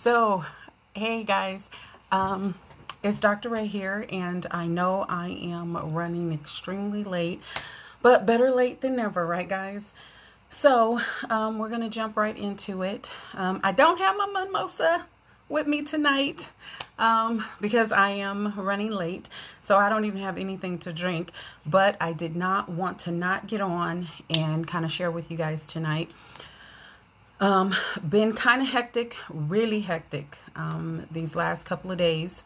So, hey guys, it's Dr. Ray here, and I know I am running extremely late, but better late than never, right, guys? So, we're gonna jump right into it. I don't have my mimosa with me tonight because I am running late, so I don't even have anything to drink. But I did not want to not get on and kind of share with you guys tonight. Been kind of hectic, really hectic these last couple of days,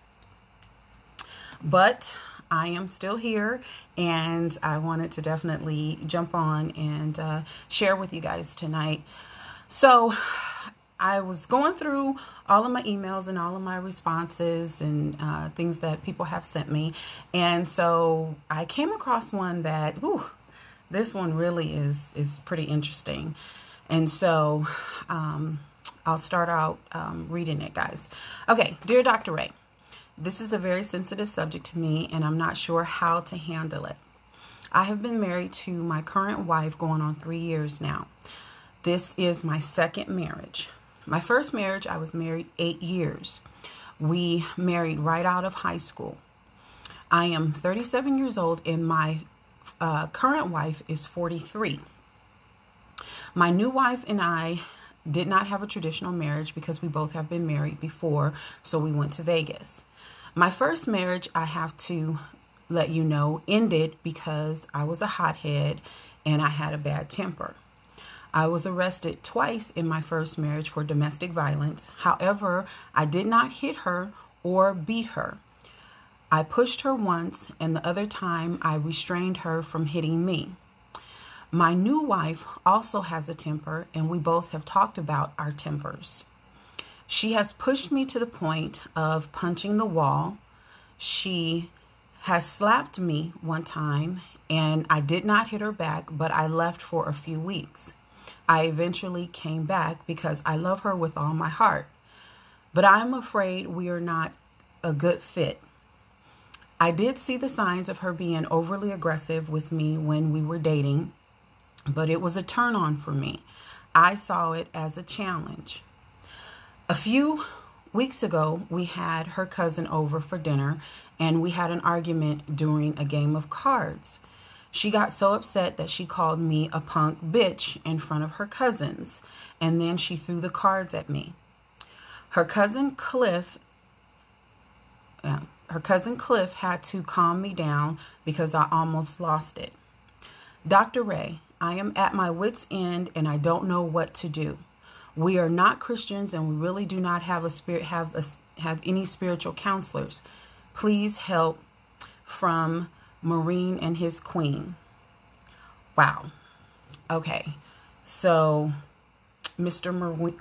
but I am still here and I wanted to definitely jump on and share with you guys tonight. So I was going through all of my emails and all of my responses and things that people have sent me, and so I came across one that, this one really is pretty interesting. And so I'll start out reading it, guys. Okay, dear Dr. Ray, this is a very sensitive subject to me, and I'm not sure how to handle it. I have been married to my current wife going on 3 years now. This is my second marriage. My first marriage, I was married 8 years. We married right out of high school. I am 37 years old, and my current wife is 43. My new wife and I did not have a traditional marriage because we both have been married before, so we went to Vegas. My first marriage, I have to let you know, ended because I was a hothead and I had a bad temper. I was arrested twice in my first marriage for domestic violence. However, I did not hit her or beat her. I pushed her once, and the other time I restrained her from hitting me. My new wife also has a temper, and we both have talked about our tempers. She has pushed me to the point of punching the wall. She has slapped me one time, and I did not hit her back, but I left for a few weeks. I eventually came back because I love her with all my heart, but I'm afraid we are not a good fit. I did see the signs of her being overly aggressive with me when we were dating, but it was a turn on for me. I saw it as a challenge. A few weeks ago, we had her cousin over for dinner, and we had an argument during a game of cards. She got so upset that she called me a punk bitch in front of her cousins, and then she threw the cards at me. Her cousin Cliff had to calm me down because I almost lost it. Dr. Ray, I am at my wit's end and I don't know what to do. We are not Christians and we really do not have any spiritual counselors. Please help. From Marine and his queen. Wow. Okay. So, Mr.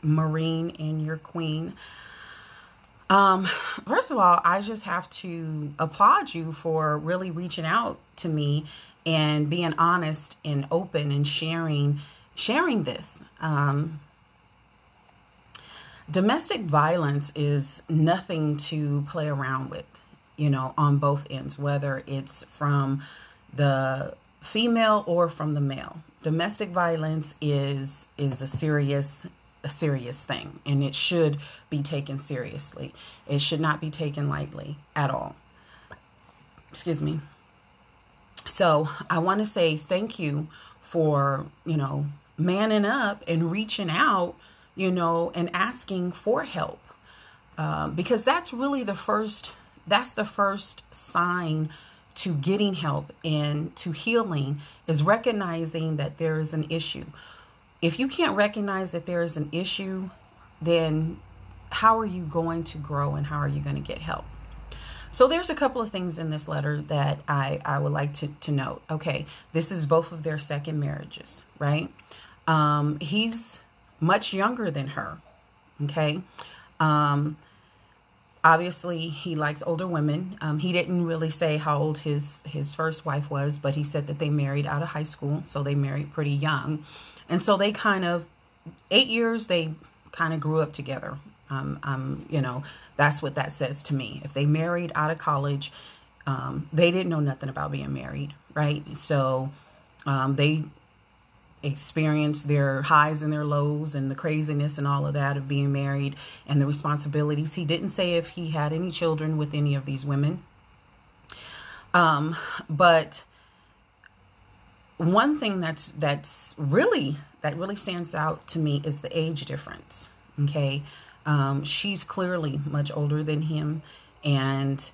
Marine and your queen. First of all, I just have to applaud you for really reaching out to me and being honest and open and sharing this. Domestic violence is nothing to play around with, on both ends, whether it's from the female or from the male. Domestic violence is a serious thing, and it should be taken seriously. It should not be taken lightly at all. Excuse me. So I want to say thank you for, manning up and reaching out, and asking for help. Because that's really the first sign to getting help and to healing, is recognizing that there is an issue. If you can't recognize that there is an issue, then how are you going to grow and how are you going to get help? So there's a couple of things in this letter that I would like to note. Okay, this is both of their second marriages, right? He's much younger than her, okay? Obviously, he likes older women. He didn't really say how old his first wife was, but he said that they married out of high school, so they married pretty young. And so they 8 years, they kind of grew up together. That's what that says to me. If they married out of college, they didn't know nothing about being married, right? So they experience their highs and their lows and the craziness and all of that of being married and the responsibilities. He didn't say if he had any children with any of these women. But one thing that really stands out to me is the age difference. Okay. She's clearly much older than him, and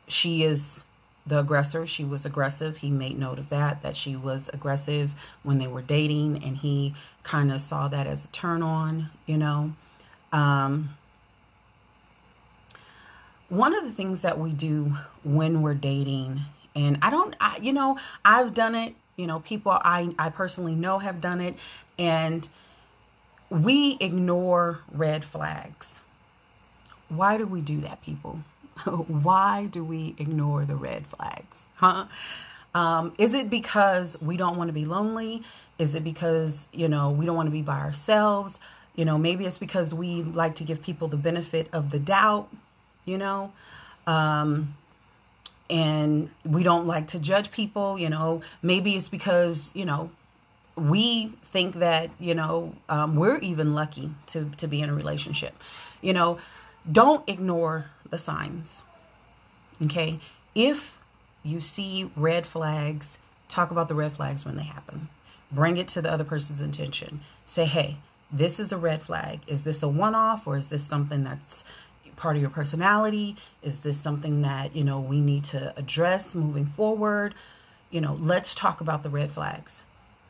she is the aggressor. She was aggressive. He made note of that she was aggressive when they were dating, and he kind of saw that as a turn on, you know. One of the things that we do when we're dating, and I've done it, you know, people I personally know have done it, and we ignore red flags. Why do we do that, people? Why do we ignore the red flags? Huh? Is it because we don't want to be lonely? Is it because, you know, we don't want to be by ourselves? You know, maybe it's because we like to give people the benefit of the doubt, you know, and we don't like to judge people, you know. Maybe it's because, you know, we think that, you know, we're even lucky to be in a relationship. You know, don't ignore the signs. Okay. If you see red flags, talk about the red flags when they happen. Bring it to the other person's attention. Say, hey, this is a red flag. Is this a one-off, or is this something that's part of your personality? Is this something that, you know, we need to address moving forward? You know, let's talk about the red flags.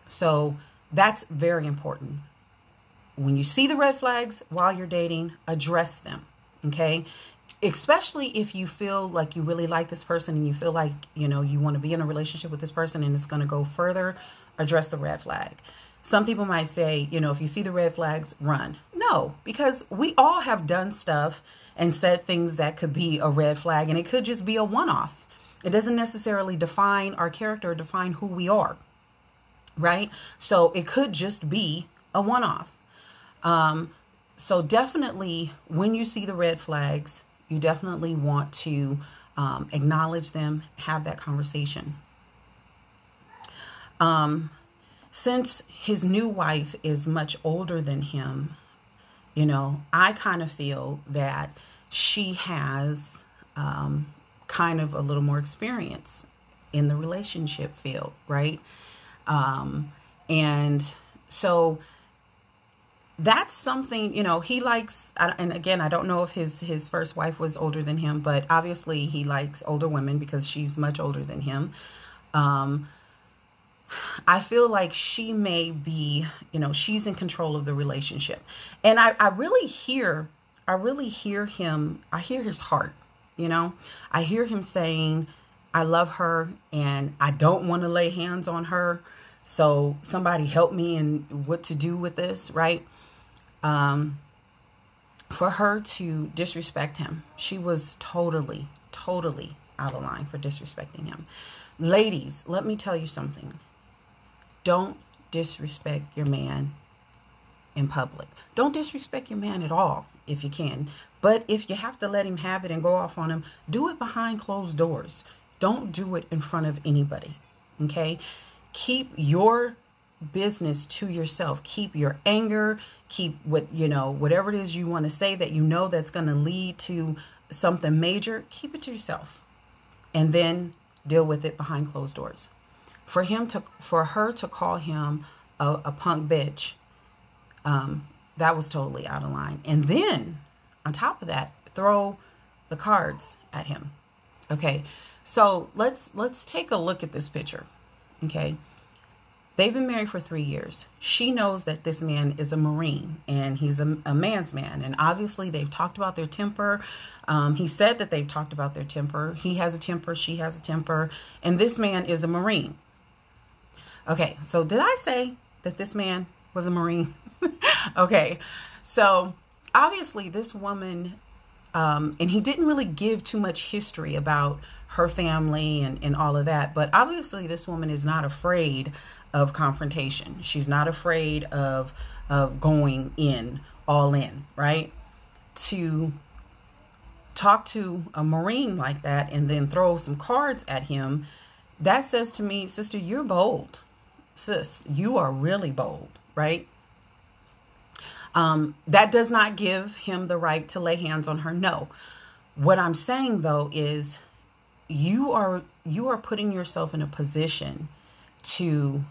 So that's very important. When you see the red flags while you're dating, address them. Okay. Especially if you feel like you really like this person and you feel like, you know, you want to be in a relationship with this person and it's going to go further, address the red flag. Some people might say, you know, if you see the red flags, run. No, because we all have done stuff and said things that could be a red flag, and it could just be a one-off. It doesn't necessarily define our character or define who we are. Right? So it could just be a one-off. So definitely when you see the red flags, you definitely want to acknowledge them, have that conversation. Since his new wife is much older than him, you know, I kind of feel that she has kind of a little more experience in the relationship field, right? And so that's something, you know, he likes, and again, I don't know if his first wife was older than him, but obviously he likes older women because she's much older than him. I feel like she may be, you know, she's in control of the relationship. And I really hear him, I hear his heart, you know, I hear him saying, I love her and I don't want to lay hands on her. So somebody help me in what to do with this, right? For her to disrespect him, she was totally out of line for disrespecting him. Ladies, let me tell you something. Don't disrespect your man in public. Don't disrespect your man at all if you can. But if you have to let him have it and go off on him, do it behind closed doors. Don't do it in front of anybody. Okay? Keep your business to yourself. Keep your anger, keep whatever it is you want to say that you know that's going to lead to something major, keep it to yourself. And then deal with it behind closed doors. For her to call him a punk bitch, that was totally out of line. And then on top of that, throw the cards at him. Okay. So let's take a look at this picture. Okay. They've been married for 3 years. She knows that this man is a Marine and he's a man's man. And obviously they've talked about their temper. He said that they've talked about their temper. He has a temper. She has a temper. And this man is a Marine. Okay. So did I say that this man was a Marine? Okay. So obviously this woman, and he didn't really give too much history about her family and all of that. But obviously this woman is not afraid of confrontation. She's not afraid of going in, all in, right? To talk to a Marine like that and then throw some cards at him, that says to me, sister, you're bold. sis, you are really bold, right? That does not give him the right to lay hands on her. No. What I'm saying though is you are putting yourself in a position to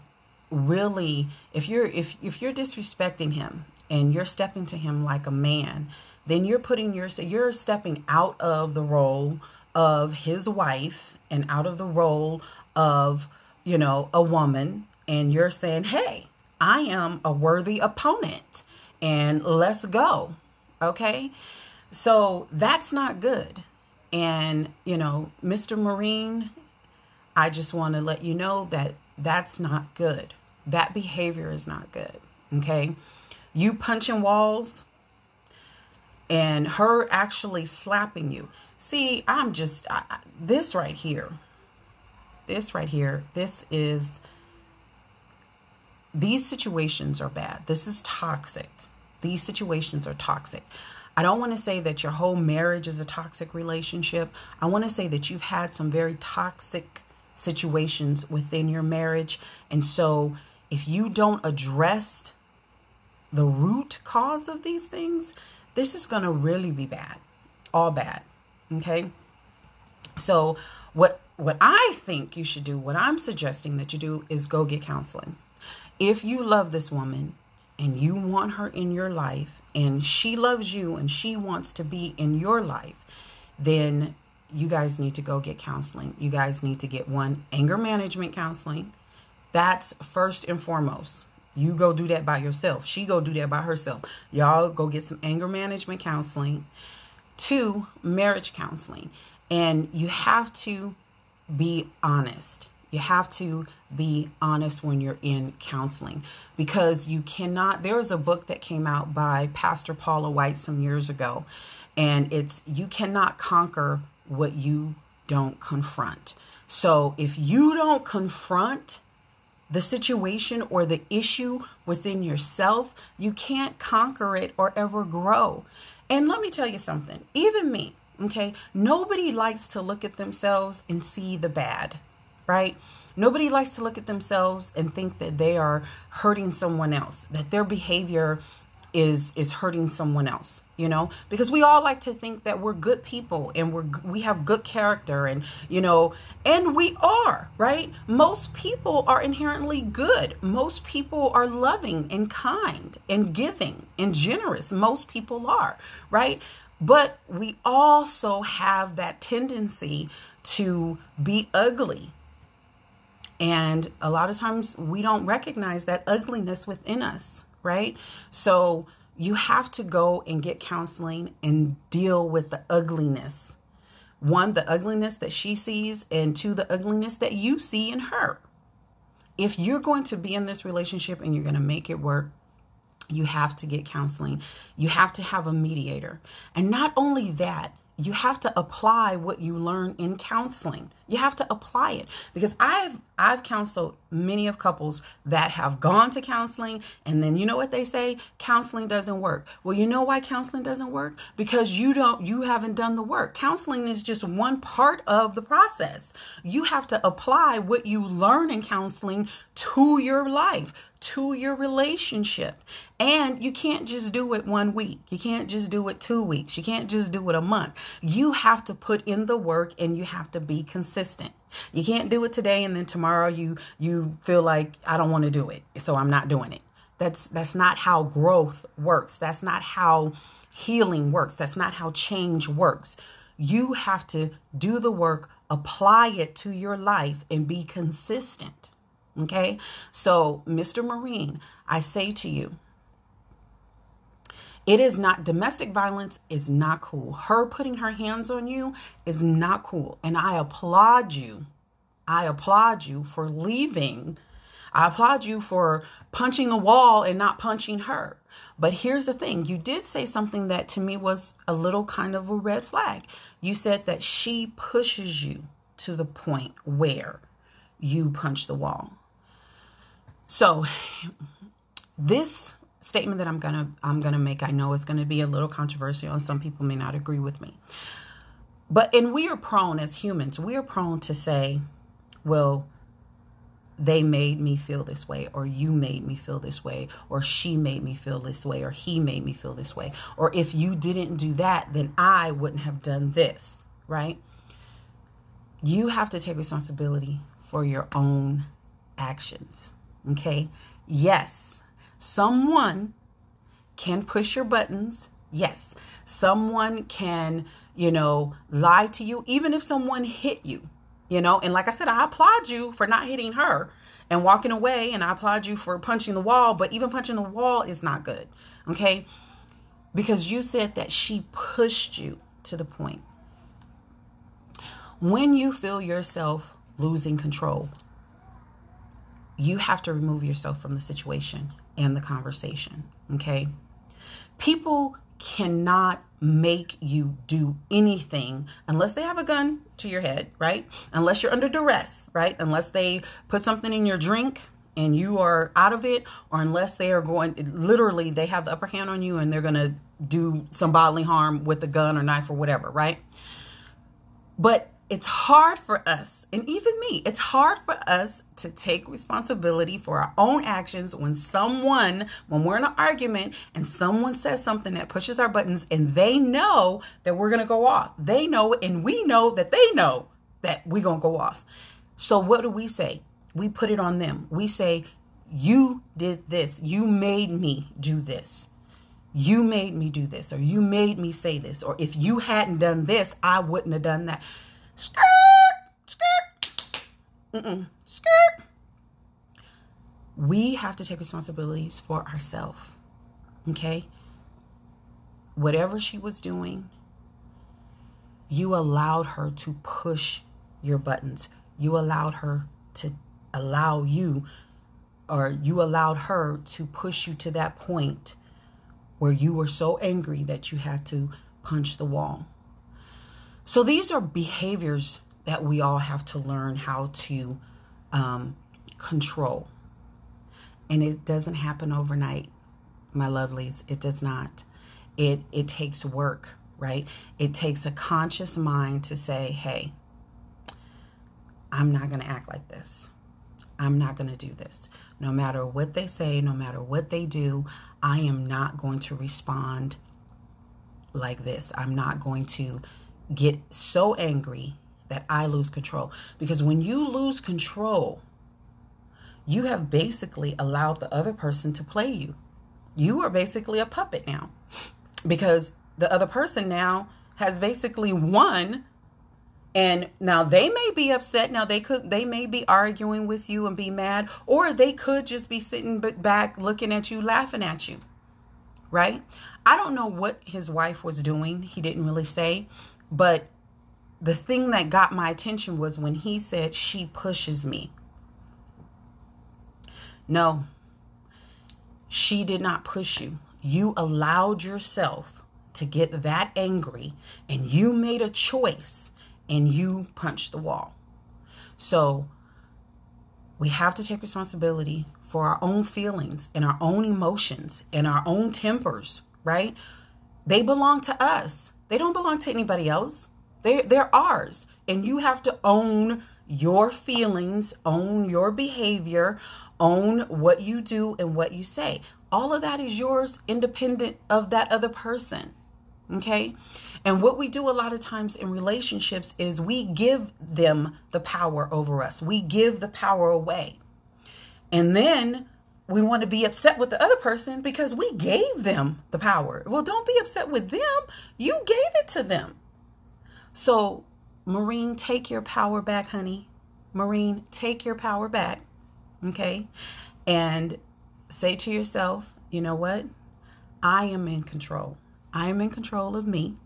really, if you're disrespecting him and you're stepping to him like a man, then you're stepping out of the role of his wife and out of the role of, a woman, and you're saying, hey, I am a worthy opponent and let's go. Okay. So that's not good. And, Mr. Marine, I just want to let you know that that's not good. That behavior is not good. Okay. You punching walls and her actually slapping you. See, this right here, these situations are bad. This is toxic. These situations are toxic. I don't want to say that your whole marriage is a toxic relationship. I want to say that you've had some very toxic situations within your marriage. And so if you don't address the root cause of these things, this is going to really be bad. All bad. Okay. So what I think you should do, what I'm suggesting that you do, is go get counseling. If you love this woman and you want her in your life and she loves you and she wants to be in your life, then you guys need to go get counseling. You guys need to get anger management counseling. That's first and foremost. You go do that by yourself. She go do that by herself. Y'all go get some anger management counseling. 2, marriage counseling. And you have to be honest. You have to be honest when you're in counseling, because you cannot. There was a book that came out by Pastor Paula White some years ago, and you cannot conquer what you don't confront. So if you don't confront the situation or the issue within yourself, you can't conquer it or ever grow. And let me tell you something, even me, okay? Nobody likes to look at themselves and see the bad, right? Nobody likes to look at themselves and think that they are hurting someone else, that their behavior is hurting someone else, because we all like to think that we're good people and we have good character, and and we are, right? Most people are inherently good. Most people are loving and kind and giving and generous. Most people are, right? But we also have that tendency to be ugly. And a lot of times we don't recognize that ugliness within us, right? So you have to go and get counseling and deal with the ugliness. 1, the ugliness that she sees, and 2, the ugliness that you see in her. If you're going to be in this relationship and you're going to make it work, you have to get counseling. You have to have a mediator. And not only that, you have to apply what you learn in counseling. You have to apply it, because I've counseled many of couples that have gone to counseling, and then you know what they say? Counseling doesn't work. Well, you know why counseling doesn't work? Because you haven't done the work. Counseling is just one part of the process. You have to apply what you learn in counseling to your life, to your relationship. And you can't just do it 1 week. You can't just do it 2 weeks. You can't just do it a month. You have to put in the work, and you have to be consistent. You can't do it today and then tomorrow you feel like, I don't want to do it, so I'm not doing it. That's not how growth works. That's not how healing works. That's not how change works. You have to do the work, apply it to your life, and be consistent. Okay? So, Mr. Marine, I say to you, domestic violence is not cool. Her putting her hands on you is not cool. And I applaud you. I applaud you for leaving. I applaud you for punching a wall and not punching her. But here's the thing. You did say something that to me was a little kind of a red flag. You said that she pushes you to the point where you punch the wall. So this statement that I'm gonna make, I know is gonna be a little controversial, and some people may not agree with me. And we are prone as humans, we are prone to say, well, they made me feel this way, or you made me feel this way, or she made me feel this way, or he made me feel this way. Or if you didn't do that, then I wouldn't have done this, right? You have to take responsibility for your own actions, okay? Yes, someone can push your buttons. Yes, someone can, lie to you, even if someone hit you, and like I said, I applaud you for not hitting her and walking away, and I applaud you for punching the wall, but even punching the wall is not good, okay? Because you said that she pushed you to the point. When you feel yourself losing control, you have to remove yourself from the situation and the conversation, okay? People cannot make you do anything unless they have a gun to your head, right? Unless you're under duress, right? Unless they put something in your drink and you are out of it, or unless they are literally, they have the upper hand on you and they're going to do some bodily harm with a gun or knife or whatever, right? But it's hard for us, and even me, it's hard for us to take responsibility for our own actions when we're in an argument and someone says something that pushes our buttons and they know that we're going to go off. They know, and we know that they know that we're going to go off. So what do we say? We put it on them. We say, you did this. You made me do this. You made me do this, or you made me say this, or if you hadn't done this, I wouldn't have done that. Skirt, skirt, skirt. We have to take responsibilities for ourselves, okay? Whatever she was doing, you allowed her to push your buttons. You allowed her to you allowed her to push you to that point where you were so angry that you had to punch the wall. So these are behaviors that we all have to learn how to control. And it doesn't happen overnight, my lovelies. It does not. It takes work, right? It takes a conscious mind to say, hey, I'm not going to act like this. I'm not going to do this. No matter what they say, no matter what they do, I am not going to respond like this. I'm not going to get so angry that I lose control. Because when you lose control, you have basically allowed the other person to play you. You are basically a puppet now, because the other person now has basically won. And now they may be upset. Now they may be arguing with you and be mad, or they could just be sitting back looking at you, laughing at you, right? I don't know what his wife was doing. He didn't really say, but the thing that got my attention was when he said, she pushes me. No, she did not push you. You allowed yourself to get that angry, and you made a choice, and you punched the wall. So we have to take responsibility for our own feelings and our own emotions and our own tempers, right? They belong to us. They don't belong to anybody else. They're ours. And you have to own your feelings, own your behavior, own what you do and what you say. All of that is yours, independent of that other person. Okay? And what we do a lot of times in relationships is we give them the power over us. We give the power away. And then we want to be upset with the other person because we gave them the power. Well, don't be upset with them. You gave it to them. So, Marine, take your power back, honey. Marine, take your power back. Okay? And say to yourself, you know what? I am in control. I am in control of me.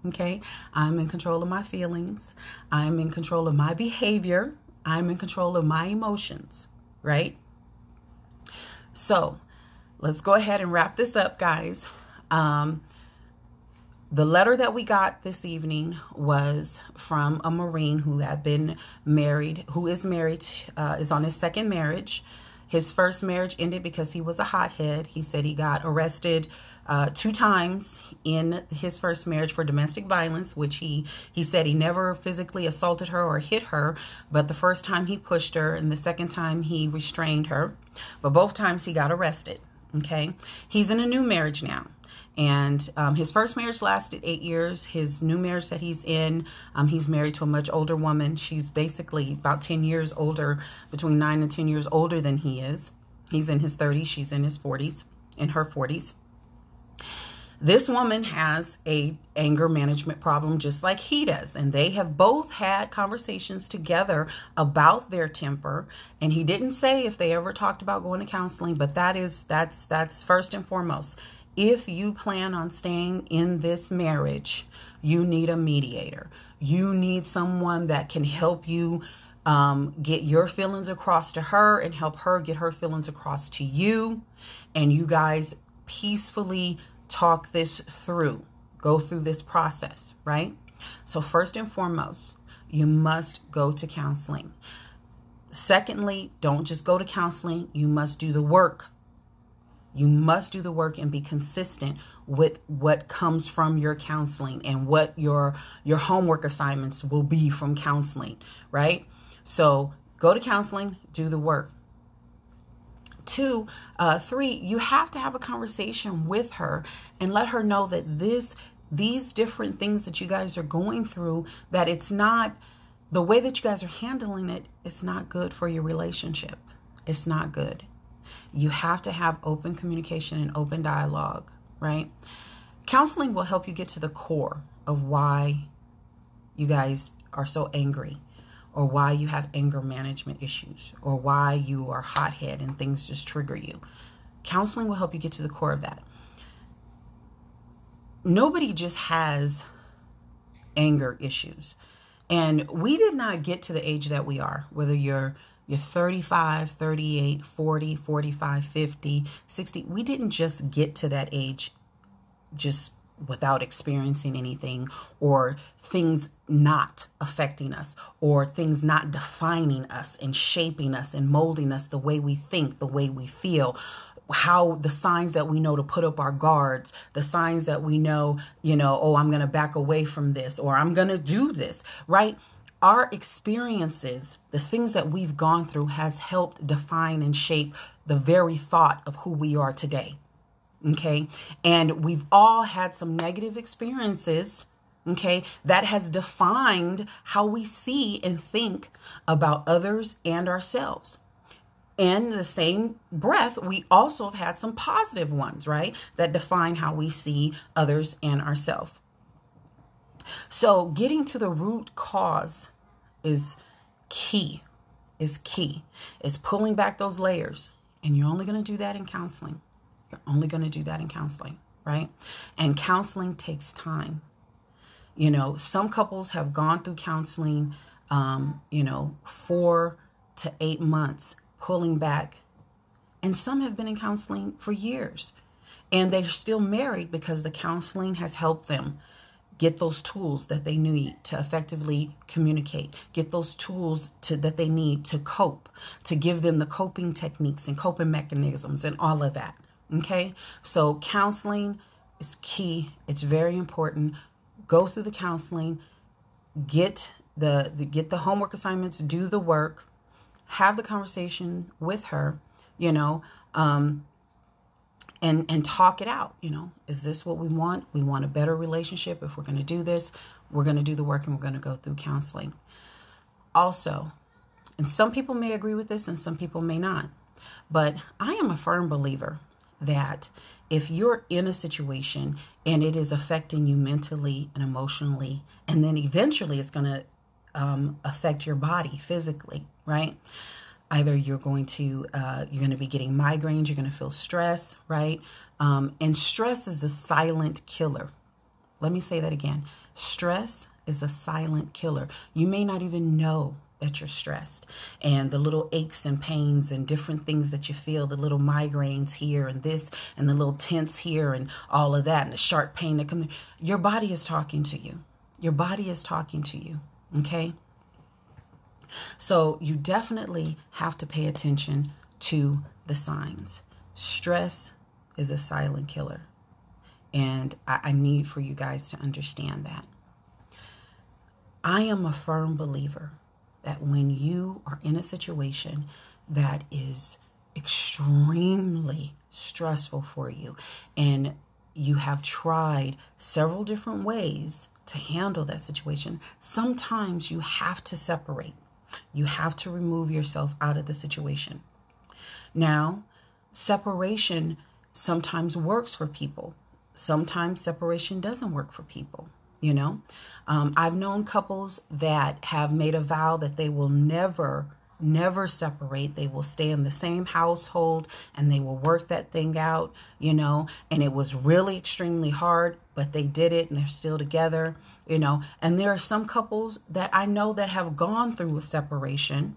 Okay? I'm in control of my feelings. I'm in control of my behavior. I'm in control of my emotions. Right? So, let's go ahead and wrap this up, guys. The letter that we got this evening was from a Marine who had been married, is on his second marriage. His first marriage ended because he was a hothead. He said he got arrested 2 times in his first marriage for domestic violence, which he said he never physically assaulted her or hit her, but the first time he pushed her and the second time he restrained her, but both times he got arrested. Okay, he's in a new marriage now. And his first marriage lasted 8 years. His new marriage that he's in, he's married to a much older woman. She's basically about 10 years older, between 9 and 10 years older than he is. He's in his 30s. She's in his 40s, in her 40s. This woman has a anger management problem just like he does. And they have both had conversations together about their temper. And he didn't say if they ever talked about going to counseling, but that's first and foremost. If you plan on staying in this marriage, you need a mediator. You need someone that can help you get your feelings across to her and help her get her feelings across to you. And you guys peacefully talk this through, go through this process, right? So first and foremost, you must go to counseling. Secondly, don't just go to counseling. You must do the work. You must do the work and be consistent with what comes from your counseling and what your homework assignments will be from counseling, right? So go to counseling, do the work. 2, 3, you have to have a conversation with her and let her know that these different things that you guys are going through, that it's not, the way that you guys are handling it, it's not good for your relationship. It's not good. You have to have open communication and open dialogue, right? Counseling will help you get to the core of why you guys are so angry, or why you have anger management issues, or why you are hothead and things just trigger you. Counseling will help you get to the core of that. Nobody just has anger issues. And we did not get to the age that we are, whether you're 35, 38, 40, 45, 50, 60. We didn't just get to that age just without experiencing anything, or things not affecting us, or things not defining us and shaping us and molding us the way we think, the way we feel, how the signs that we know to put up our guards, the signs that we know, oh, I'm going to back away from this, or I'm going to do this, right? Our experiences, the things that we've gone through, has helped define and shape the very thought of who we are today. Okay. And we've all had some negative experiences. Okay. That has defined how we see and think about others and ourselves. In the same breath, we also have had some positive ones, right? That define how we see others and ourselves. So getting to the root cause is key, is pulling back those layers. And you're only going to do that in counseling. You're only going to do that in counseling, right? And counseling takes time. Some couples have gone through counseling, 4 to 8 months, pulling back. And some have been in counseling for years. And they're still married because the counseling has helped them get those tools that they need to effectively communicate, get those tools that they need to cope, to give them the coping techniques and coping mechanisms and all of that. Okay, so counseling is key. It's very important. Go through the counseling, get the homework assignments, do the work, have the conversation with her, and talk it out. Is this what we want? We want a better relationship. If we're going to do this, we're going to do the work and we're going to go through counseling. Also, and some people may agree with this and some people may not, but I am a firm believer that if you're in a situation and it is affecting you mentally and emotionally, and then eventually it's going to affect your body physically, right? Either you're going to be getting migraines, you're going to feel stress, right? And stress is a silent killer. Let me say that again. Stress is a silent killer. You may not even know that you're stressed, and the little aches and pains and different things that you feel, the little migraines here and this and the little tense here and all of that and the sharp pain that comes, your body is talking to you. Your body is talking to you. Okay. So you definitely have to pay attention to the signs. Stress is a silent killer. And I need for you guys to understand that. I am a firm believer that when you are in a situation that is extremely stressful for you, and you have tried several different ways to handle that situation, sometimes you have to separate. You have to remove yourself out of the situation. Now, separation sometimes works for people. Sometimes separation doesn't work for people. You know, I've known couples that have made a vow that they will never separate. They will stay in the same household and they will work that thing out, you know, and it was really extremely hard, but they did it and they're still together, you know. And there are some couples that I know that have gone through a separation.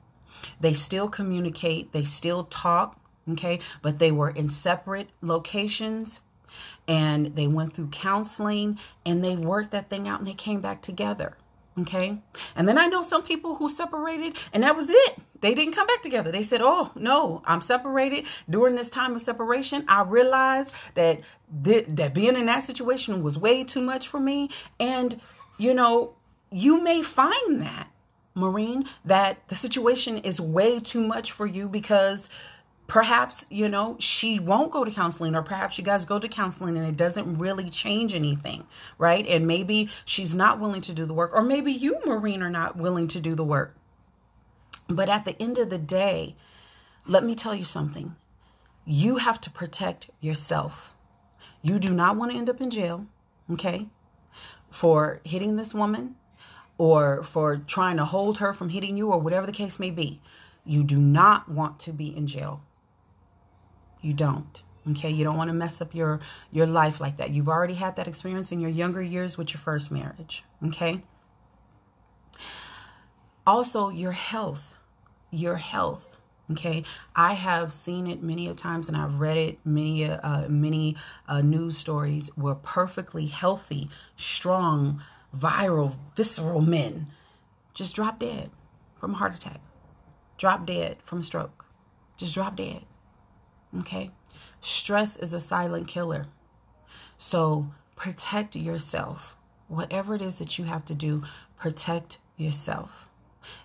They still communicate, they still talk, okay, but they were in separate locations. And they went through counseling and they worked that thing out and they came back together. Okay. And then I know some people who separated and that was it. They didn't come back together. They said, oh, no, I'm separated. During this time of separation, I realized that that being in that situation was way too much for me. And, you know, you may find that, Maureen, that the situation is way too much for you because perhaps, you know, she won't go to counseling, or perhaps you guys go to counseling and it doesn't really change anything, right? And maybe she's not willing to do the work, or maybe you, Maureen, are not willing to do the work. But at the end of the day, let me tell you something. You have to protect yourself. You do not want to end up in jail, okay, for hitting this woman or for trying to hold her from hitting you or whatever the case may be. You do not want to be in jail. You don't. Okay. You don't want to mess up your life like that. You've already had that experience in your younger years with your first marriage. Okay. Also, your health. Okay. I have seen it many a times and I've read it many news stories where perfectly healthy, strong, viral, visceral men just drop dead from a heart attack. Drop dead from a stroke. Just drop dead. Okay. Stress is a silent killer. So protect yourself. Whatever it is that you have to do, protect yourself.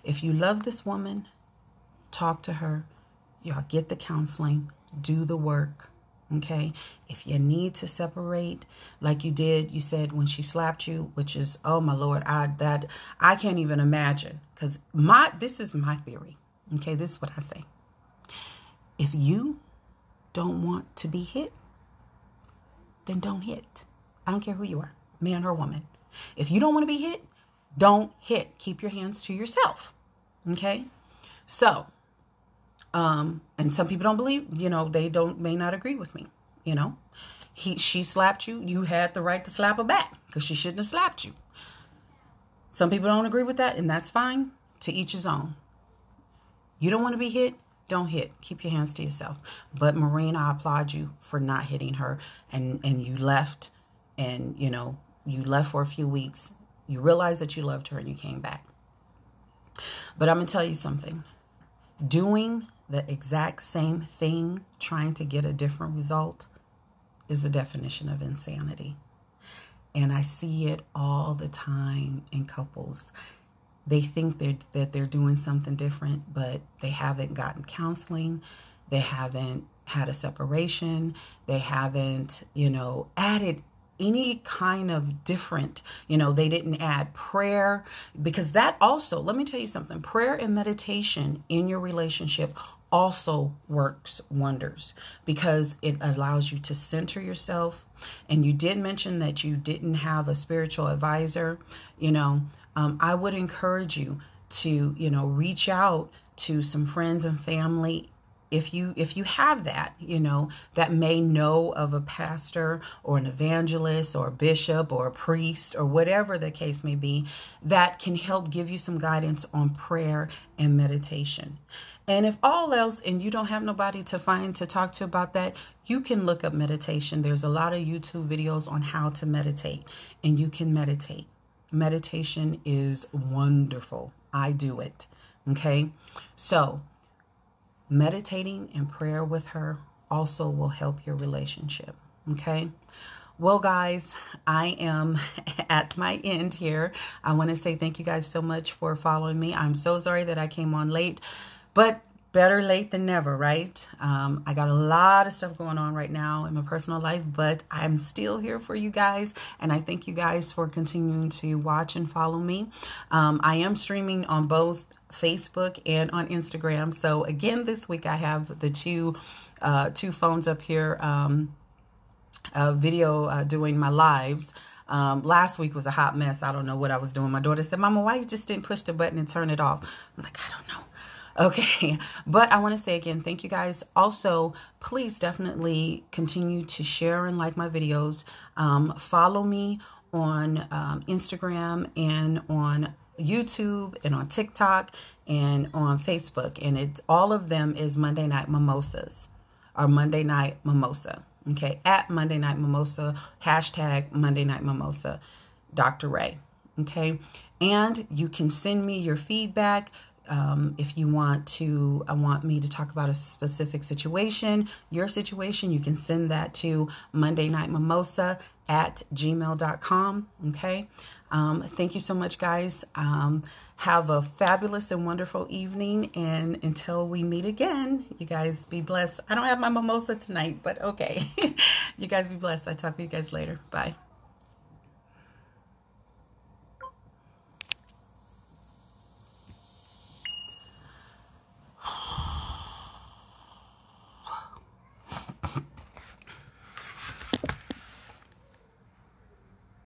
If you love this woman, talk to her. Y'all get the counseling. Do the work. Okay. If you need to separate, like you did, you said when she slapped you, which is, oh my Lord, I can't even imagine, because this is my theory. Okay. This is what I say. If you don't want to be hit, then don't hit. I don't care who you are, man or woman. If you don't want to be hit, don't hit. Keep your hands to yourself. Okay. So, and some people don't believe, you know, they may not agree with me. You know, she slapped you. You had the right to slap her back because she shouldn't have slapped you. Some people don't agree with that, and that's fine. To each his own. You don't want to be hit. Don't hit. Keep your hands to yourself. But Maureen, I applaud you for not hitting her. And you left. And, you know, you left for a few weeks. You realized that you loved her and you came back. But I'm going to tell you something. Doing the exact same thing, trying to get a different result, is the definition of insanity. And I see it all the time in couples. They think that they're doing something different, but they haven't gotten counseling. They haven't had a separation. They haven't, you know, added any kind of different, you know, they didn't add prayer, because that also, let me tell you something, prayer and meditation in your relationship also works wonders, because it allows you to center yourself. And you did mention that you didn't have a spiritual advisor. You know, I would encourage you to, you know, reach out to some friends and family if you have that, you know, that may know of a pastor or an evangelist or a bishop or a priest or whatever the case may be, that can help give you some guidance on prayer and meditation. And if all else, and you don't have nobody to talk to about that, you can look up meditation. There's a lot of YouTube videos on how to meditate, and you can meditate. Meditation is wonderful. I do it. Okay. So meditating and prayer with her also will help your relationship. Okay. Well, guys, I am at my end here. I want to say thank you guys so much for following me. I'm so sorry that I came on late, but better late than never, right? I got a lot of stuff going on right now in my personal life, but I'm still here for you guys, and I thank you guys for continuing to watch and follow me. I am streaming on both Facebook and on Instagram. So again, this week I have the two phones up here. Video doing my lives. Last week was a hot mess. I don't know what I was doing. My daughter said, Mama, why you just didn't push the button and turn it off? I'm like, I don't know. Okay, but I want to say again, thank you guys. Also, please definitely continue to share and like my videos. Follow me on Instagram and on YouTube and on TikTok and on Facebook. And it's all of them is Monday Night Mimosas or Monday Night Mimosa. Okay, at Monday Night Mimosa, hashtag Monday Night Mimosa, Dr. Ray. Okay, and you can send me your feedback. If you want me to talk about a specific situation, your situation, you can send that to mondaynightmimosa@gmail.com. Okay. Thank you so much, guys. Have a fabulous and wonderful evening. And until we meet again, you guys be blessed. I don't have my mimosa tonight, but okay. You guys be blessed. I'll talk to you guys later. Bye.